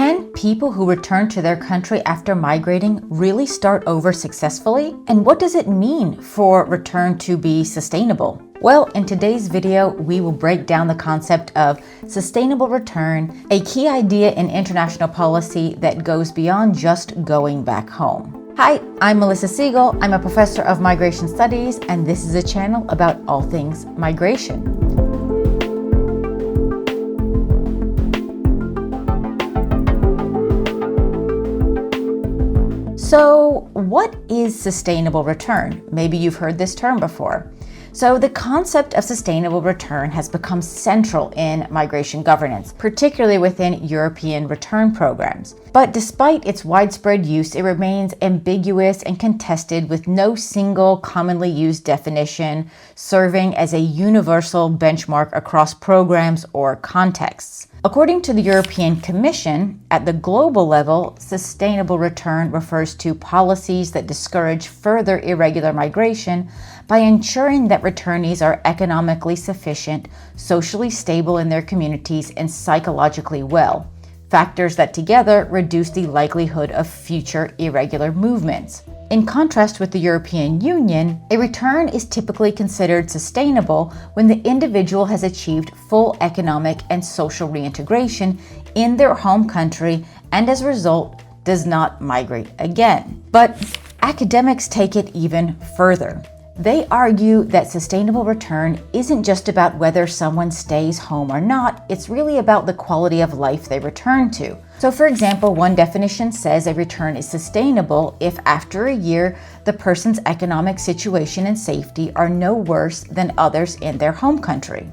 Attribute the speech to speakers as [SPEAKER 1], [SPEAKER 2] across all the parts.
[SPEAKER 1] Can people who return to their country after migrating really start over successfully? And what does it mean for return to be sustainable? Well, in today's video, we will break down the concept of sustainable return, a key idea in international policy that goes beyond just going back home. Hi, I'm Melissa Siegel. I'm a professor of migration studies, and this is a channel about all things migration. So, what is sustainable return? Maybe you've heard this term before. So the concept of sustainable return has become central in migration governance, particularly within European return programs. But despite its widespread use, it remains ambiguous and contested, with no single commonly used definition serving as a universal benchmark across programs or contexts. According to the European Commission, at the global level, sustainable return refers to policies that discourage further irregular migration by ensuring that returnees are economically sufficient, socially stable in their communities, and psychologically well, factors that together reduce the likelihood of future irregular movements. In contrast with the European Union, a return is typically considered sustainable when the individual has achieved full economic and social reintegration in their home country and as a result does not migrate again. But academics take it even further. They argue that sustainable return isn't just about whether someone stays home or not, it's really about the quality of life they return to. So for example, one definition says a return is sustainable if after a year, the person's economic situation and safety are no worse than others in their home country.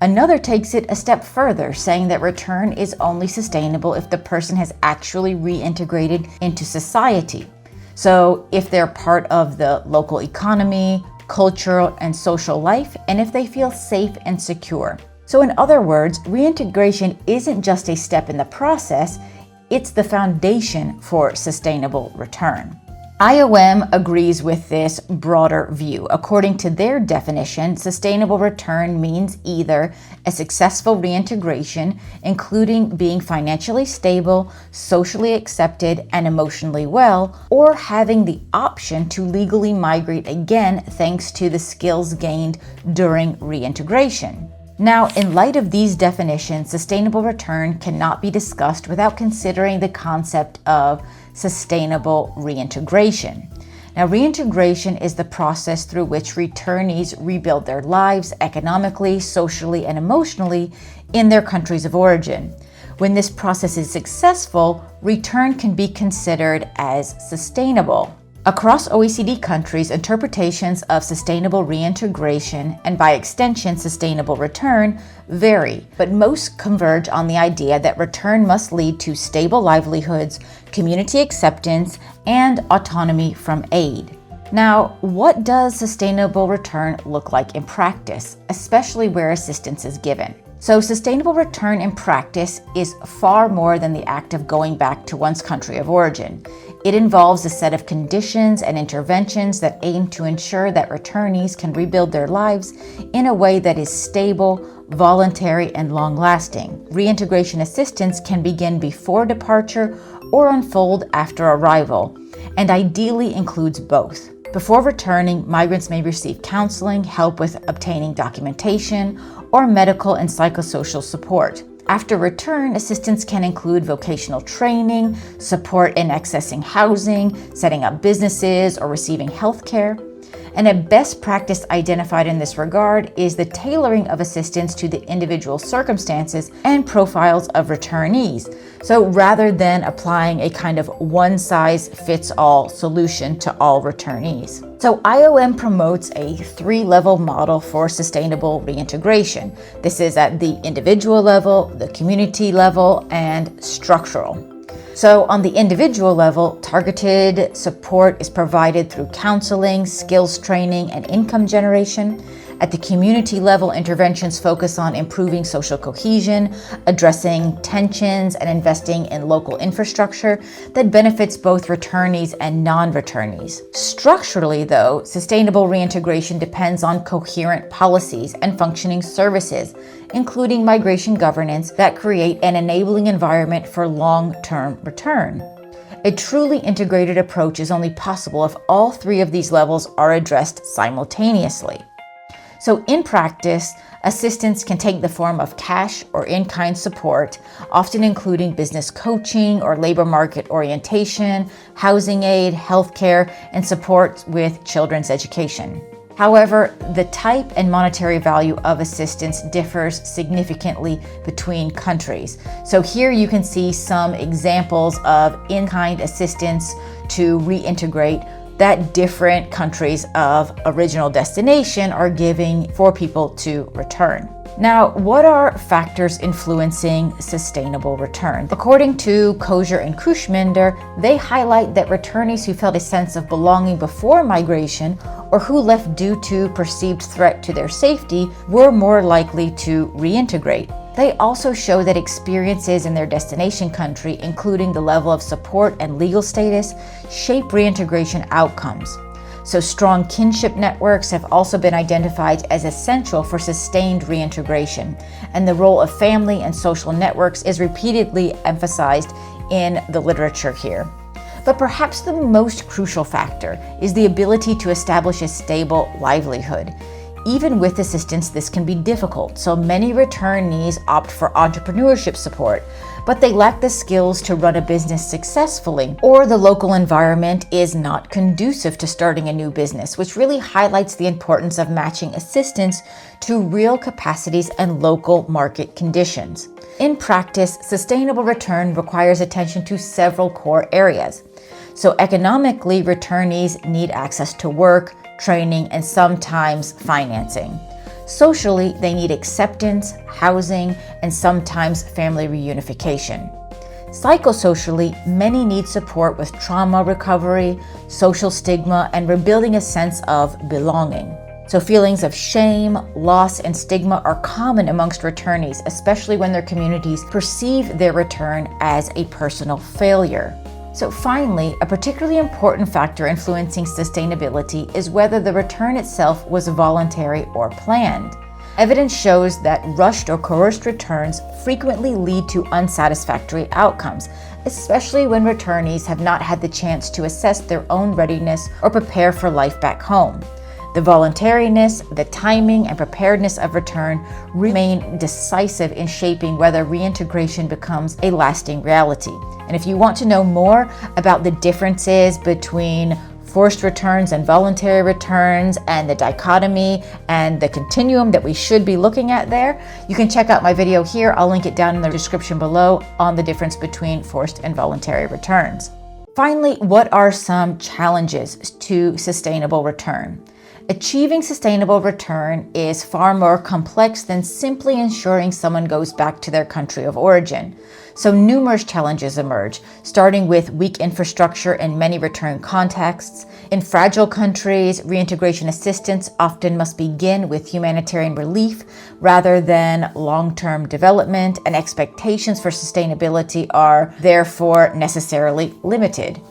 [SPEAKER 1] Another takes it a step further, saying that return is only sustainable if the person has actually reintegrated into society. So if they're part of the local economy, cultural and social life, and if they feel safe and secure. So in other words, reintegration isn't just a step in the process, it's the foundation for sustainable return. IOM agrees with this broader view. According to their definition, sustainable return means either a successful reintegration, including being financially stable, socially accepted, and emotionally well, or having the option to legally migrate again thanks to the skills gained during reintegration. Now, in light of these definitions, sustainable return cannot be discussed without considering the concept of sustainable reintegration. Now, reintegration is the process through which returnees rebuild their lives economically, socially, and emotionally in their countries of origin. When this process is successful, return can be considered as sustainable. Across OECD countries, interpretations of sustainable reintegration, and by extension sustainable return, vary, but most converge on the idea that return must lead to stable livelihoods, community acceptance, and autonomy from aid. Now, what does sustainable return look like in practice, especially where assistance is given? So sustainable return in practice is far more than the act of going back to one's country of origin. It involves a set of conditions and interventions that aim to ensure that returnees can rebuild their lives in a way that is stable, voluntary, and long-lasting. Reintegration assistance can begin before departure or unfold after arrival, and ideally includes both. Before returning, migrants may receive counseling, help with obtaining documentation, or medical and psychosocial support. After return, assistance can include vocational training, support in accessing housing, setting up businesses, or receiving health care. And a best practice identified in this regard is the tailoring of assistance to the individual circumstances and profiles of returnees. So rather than applying a kind of one-size-fits-all solution to all returnees. So IOM promotes a three-level model for sustainable reintegration. This is at the individual level, the community level, and structural. So on the individual level, targeted support is provided through counseling, skills training, and income generation. At the community level, interventions focus on improving social cohesion, addressing tensions, and investing in local infrastructure that benefits both returnees and non-returnees. Structurally, though, sustainable reintegration depends on coherent policies and functioning services, including migration governance that create an enabling environment for long-term return. A truly integrated approach is only possible if all three of these levels are addressed simultaneously. So in practice, assistance can take the form of cash or in-kind support, often including business coaching or labor market orientation, housing aid, healthcare, and support with children's education. However, the type and monetary value of assistance differs significantly between countries. So here you can see some examples of in-kind assistance to reintegrate that different countries of original destination are giving for people to return. Now, what are factors influencing sustainable return? According to Kozer and Krushminder, they highlight that returnees who felt a sense of belonging before migration or who left due to perceived threat to their safety were more likely to reintegrate. They also show that experiences in their destination country, including the level of support and legal status, shape reintegration outcomes. So strong kinship networks have also been identified as essential for sustained reintegration, and the role of family and social networks is repeatedly emphasized in the literature here. But perhaps the most crucial factor is the ability to establish a stable livelihood. Even with assistance, this can be difficult, so many returnees opt for entrepreneurship support, but they lack the skills to run a business successfully, or the local environment is not conducive to starting a new business, which really highlights the importance of matching assistance to real capacities and local market conditions. In practice, sustainable return requires attention to several core areas. So economically, returnees need access to work, training, and sometimes financing. Socially, they need acceptance, housing, and sometimes family reunification. Psychosocially, many need support with trauma recovery, social stigma, and rebuilding a sense of belonging. So feelings of shame, loss, and stigma are common amongst returnees, especially when their communities perceive their return as a personal failure. So finally, a particularly important factor influencing sustainability is whether the return itself was voluntary or planned. Evidence shows that rushed or coerced returns frequently lead to unsatisfactory outcomes, especially when returnees have not had the chance to assess their own readiness or prepare for life back home. The voluntariness, the timing, and preparedness of return remain decisive in shaping whether reintegration becomes a lasting reality. And if you want to know more about the differences between forced returns and voluntary returns and the dichotomy and the continuum that we should be looking at there, you can check out my video here. I'll link it down in the description below on the difference between forced and voluntary returns. Finally, what are some challenges to sustainable return? Achieving sustainable return is far more complex than simply ensuring someone goes back to their country of origin. So numerous challenges emerge, starting with weak infrastructure in many return contexts. In fragile countries, reintegration assistance often must begin with humanitarian relief rather than long-term development, and expectations for sustainability are therefore necessarily limited.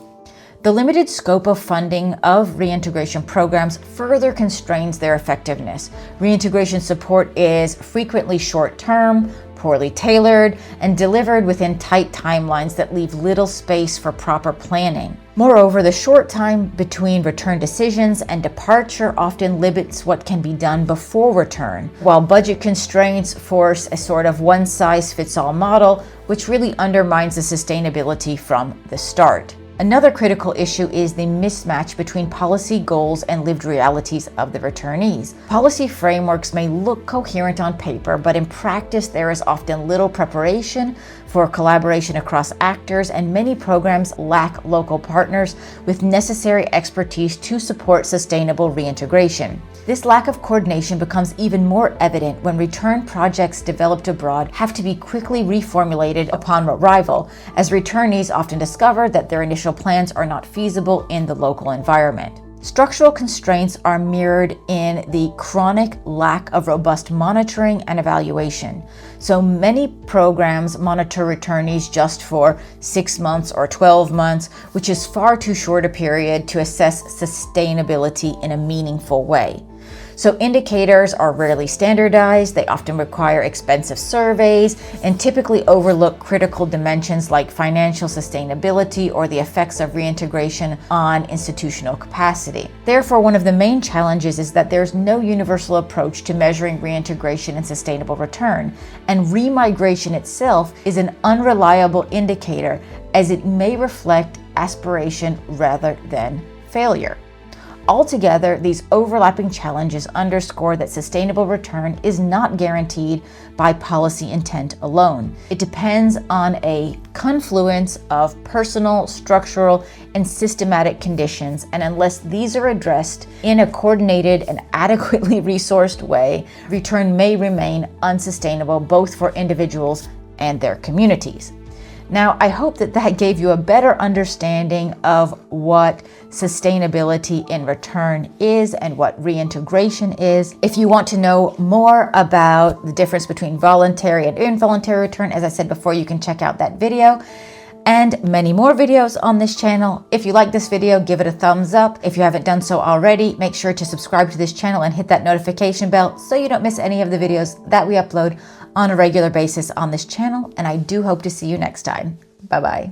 [SPEAKER 1] The limited scope of funding of reintegration programs further constrains their effectiveness. Reintegration support is frequently short-term, poorly tailored, and delivered within tight timelines that leave little space for proper planning. Moreover, the short time between return decisions and departure often limits what can be done before return, while budget constraints force a sort of one-size-fits-all model, which really undermines the sustainability from the start. Another critical issue is the mismatch between policy goals and lived realities of the returnees. Policy frameworks may look coherent on paper, but in practice there is often little preparation for collaboration across actors, and many programs lack local partners with necessary expertise to support sustainable reintegration. This lack of coordination becomes even more evident when return projects developed abroad have to be quickly reformulated upon arrival, as returnees often discover that their initial plans are not feasible in the local environment. Structural constraints are mirrored in the chronic lack of robust monitoring and evaluation. So many programs monitor returnees just for 6 months or 12 months, which is far too short a period to assess sustainability in a meaningful way. So indicators are rarely standardized, they often require expensive surveys, and typically overlook critical dimensions like financial sustainability or the effects of reintegration on institutional capacity. Therefore, one of the main challenges is that there's no universal approach to measuring reintegration and sustainable return, and remigration itself is an unreliable indicator as it may reflect aspiration rather than failure. Altogether, these overlapping challenges underscore that sustainable return is not guaranteed by policy intent alone. It depends on a confluence of personal, structural, and systematic conditions, and unless these are addressed in a coordinated and adequately resourced way, return may remain unsustainable both for individuals and their communities. Now, I hope that gave you a better understanding of what sustainability in return is and what reintegration is. If you want to know more about the difference between voluntary and involuntary return, as I said before, you can check out that video and many more videos on this channel. If you like this video, give it a thumbs up. If you haven't done so already, make sure to subscribe to this channel and hit that notification bell so you don't miss any of the videos that we upload on a regular basis on this channel. And I do hope to see you next time. Bye-bye.